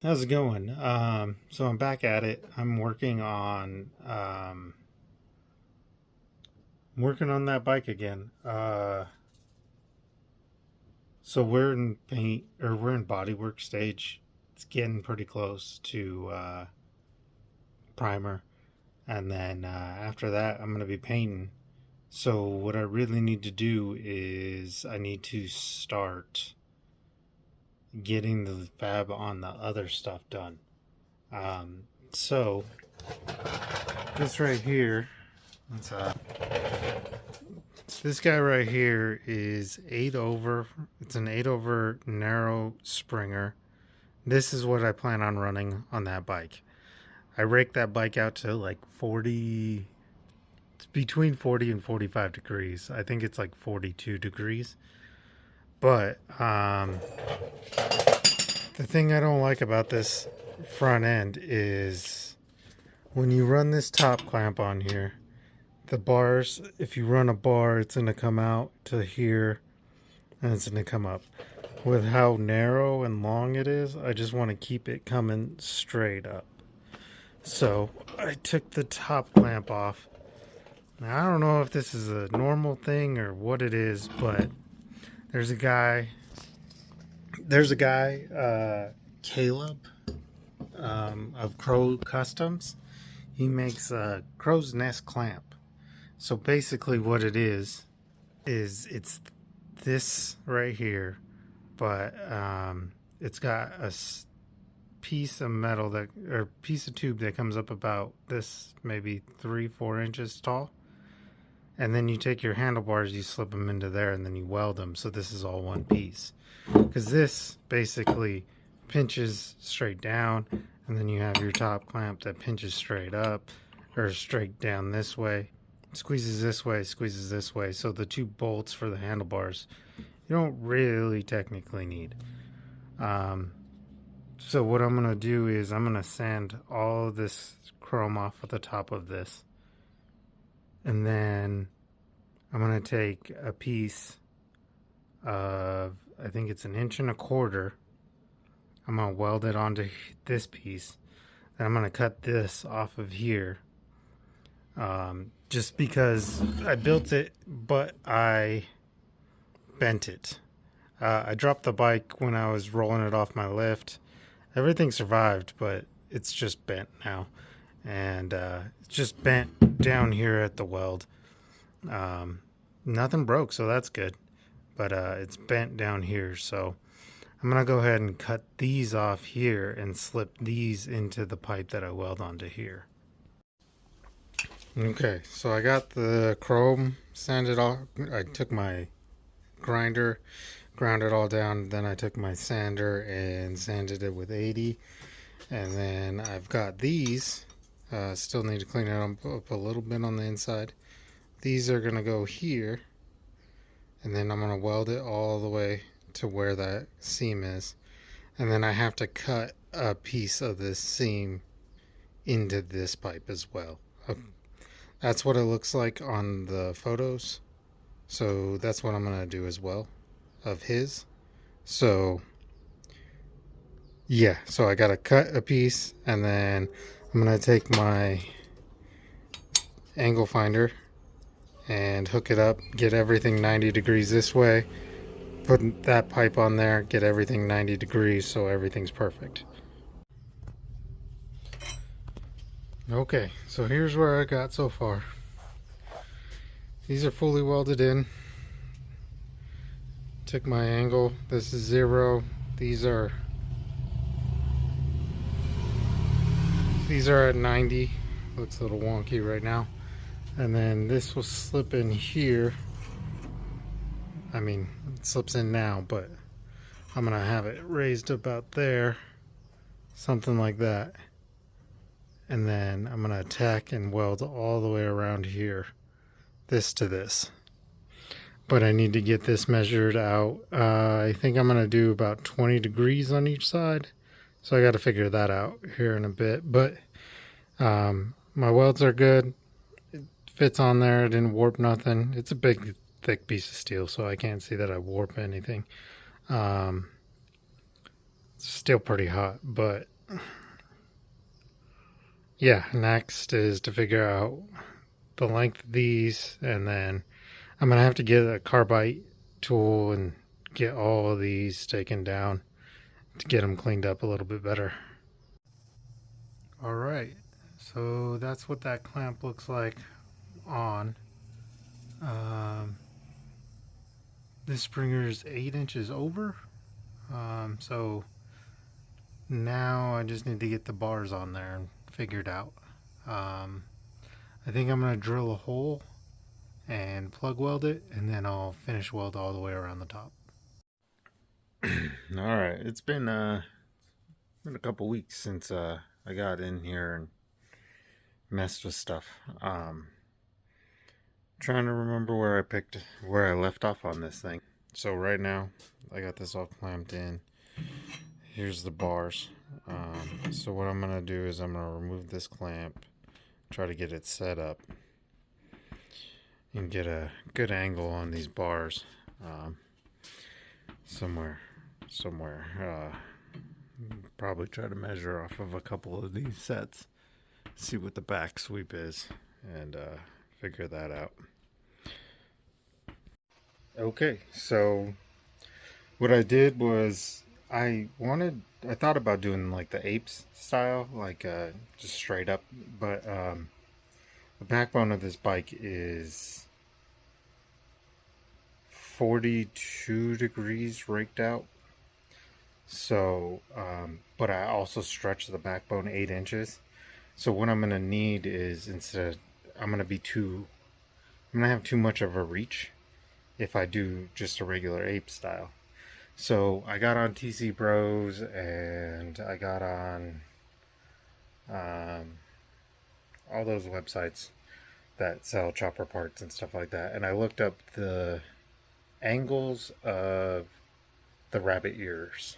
How's it going? So I'm back at it. I'm working on that bike again. So we're in bodywork stage. It's getting pretty close to primer, and then after that, I'm gonna be painting. So what I really need to do is I need to start getting the fab on the other stuff done. Um, so this right here. It's This guy right here is 8 over. It's an 8 over narrow Springer. This is what I plan on running on that bike. I rake that bike out to like 40, it's between 40 and 45 degrees. I think it's like 42 degrees. But the thing I don't like about this front end is when you run this top clamp on here, the bars, if you run a bar, it's going to come out to here and it's going to come up. With how narrow and long it is, I just want to keep it coming straight up. So I took the top clamp off. Now, I don't know if this is a normal thing or what it is, but there's a guy, Caleb, of Crow Customs. He makes a crow's nest clamp. So basically what it is it's this right here, but it's got a piece of metal or piece of tube that comes up about this, maybe 3-4 inches tall, and then you take your handlebars, you slip them into there, and then you weld them, so this is all one piece, because this basically pinches straight down, and then you have your top clamp that pinches straight up or straight down this way, squeezes this way. So the two bolts for the handlebars you don't really technically need. So what I'm gonna do is I'm gonna sand all of this chrome off at the top of this, and then I'm gonna take a piece of, I think it's 1.25 inches. I'm gonna weld it onto this piece, then I'm gonna cut this off of here, just because I built it, but I bent it. I dropped the bike when I was rolling it off my lift. Everything survived, but it's just bent now. And it's just bent down here at the weld. Nothing broke, so that's good. But it's bent down here, so I'm going to go ahead and cut these off here and slip these into the pipe that I weld onto here. Okay, so I got the chrome sanded off. I took my grinder, ground it all down, then I took my sander and sanded it with 80, and then I've got these, still need to clean it up a little bit on the inside. These are going to go here, and then I'm going to weld it all the way to where that seam is, and then I have to cut a piece of this seam into this pipe as well. That's what it looks like on the photos, so that's what I'm going to do as well of his. So yeah, so I got to cut a piece, and then I'm going to take my angle finder and hook it up, get everything 90 degrees this way, put that pipe on there, get everything 90 degrees so everything's perfect. Okay, so here's where I got so far. These are fully welded in. Took my angle, this is 0. These are at 90. Looks a little wonky right now. And then this will slip in here. I mean, it slips in now, but I'm gonna have it raised about there, something like that. And then I'm gonna tack and weld all the way around here, this to this. But I need to get this measured out. I think I'm gonna do about 20 degrees on each side, so I got to figure that out here in a bit. But my welds are good. It fits on there. It didn't warp nothing. It's a big thick piece of steel, so I can't see that I warp anything. Still pretty hot, but yeah, next is to figure out the length of these, and then I'm gonna have to get a carbide tool and get all of these taken down to get them cleaned up a little bit better. All right, so that's what that clamp looks like on. Um, this springer is 8 inches over, so now I just need to get the bars on there and figured out. Um, I think I'm gonna drill a hole and plug weld it, and then I'll finish weld all the way around the top. All right, it's been a couple weeks since I got in here and messed with stuff. Trying to remember where I left off on this thing. So right now I got this all clamped in. Here's the bars. So what I'm gonna do is I'm gonna remove this clamp, try to get it set up, and get a good angle on these bars. Somewhere. Probably try to measure off of a couple of these sets, see what the back sweep is, and figure that out. Okay, so what I did was I thought about doing like the apes style, like just straight up, but the backbone of this bike is 42 degrees raked out. So, but I also stretched the backbone 8 inches. So what I'm gonna need is I'm gonna have too much of a reach if I do just a regular ape style. So I got on TC Bros and I got on all those websites that sell chopper parts and stuff like that, and I looked up the angles of the rabbit ears.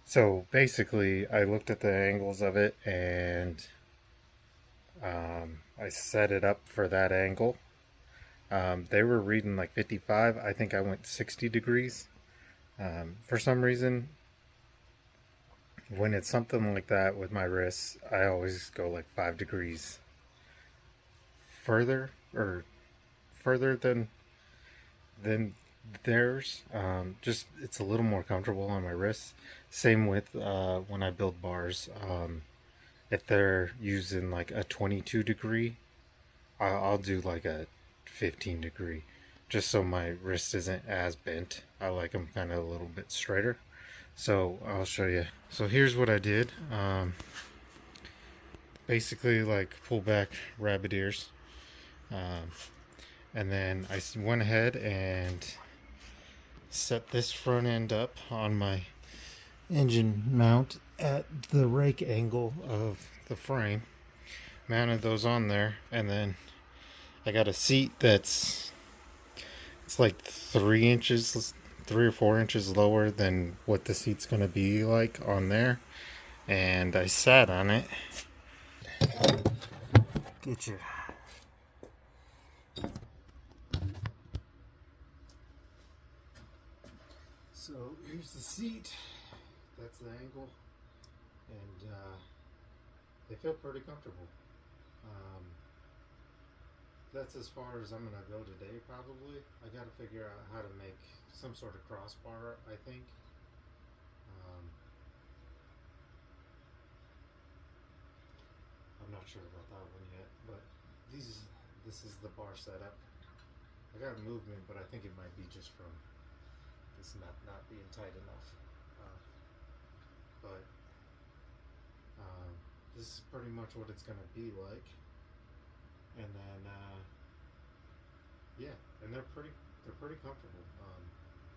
So basically, I looked at the angles of it and I set it up for that angle. They were reading like 55. I think I went 60 degrees. For some reason, when it's something like that with my wrists, I always go like 5 degrees further or further than theirs. Just it's a little more comfortable on my wrists. Same with when I build bars. If they're using like a 22 degree, I'll do like a 15 degree, just so my wrist isn't as bent. I like them kind of a little bit straighter. So I'll show you. So here's what I did. Basically like pull back rabbit ears. And then I went ahead and set this front end up on my engine mount at the rake angle of the frame. Mounted those on there, and then I got a seat it's like 3 or 4 inches lower than what the seat's gonna be like on there, and I sat on it. Get you. So here's the seat. That's the angle, and they feel pretty comfortable. That's as far as I'm gonna go today, probably. I gotta figure out how to make some sort of crossbar, I think. I'm not sure about that one yet, but this is the bar setup. I got movement, but I think it might be just from this not being tight enough. But this is pretty much what it's gonna be like. And then yeah, and they're pretty comfortable.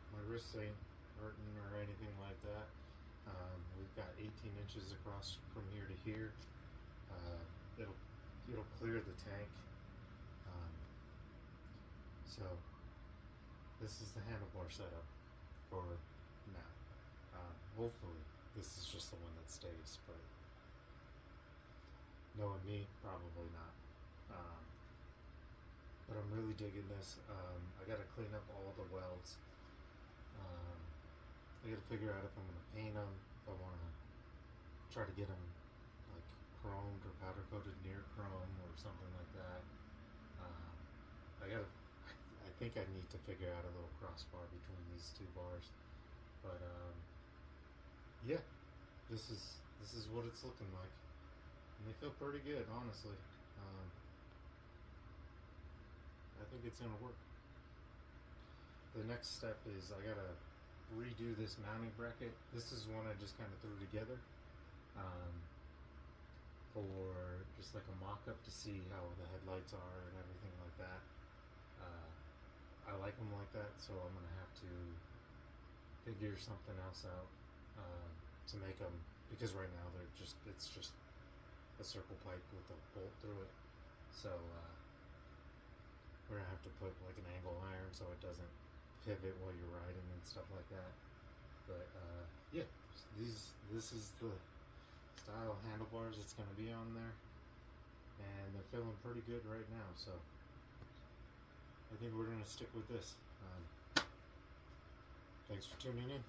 My wrists ain't hurting or anything like that. We've got 18 inches across from here to here. It'll clear the tank. So this is the handlebar setup for now. Hopefully this is just the one that stays, but knowing me, probably not. But I'm really digging this. I got to clean up all the welds. I gotta figure out if I'm gonna paint them, if I want to try to get them like chromed or powder coated near chrome or something like that. I gotta. I think I need to figure out a little crossbar between these two bars, but yeah, this is what it's looking like, and they feel pretty good, honestly. I think it's gonna work. The next step is I gotta redo this mounting bracket. This is one I just kind of threw together um, for just like a mock-up to see how the headlights are and everything like that. I like them like that, so I'm gonna have to figure something else out to make them, because right now it's just a circle pipe with a bolt through it. So we're gonna have to put like an angle iron so it doesn't pivot while you're riding and stuff like that. But yeah, this is the style of handlebars it's gonna be on there, and they're feeling pretty good right now. So I think we're gonna stick with this. Thanks for tuning in.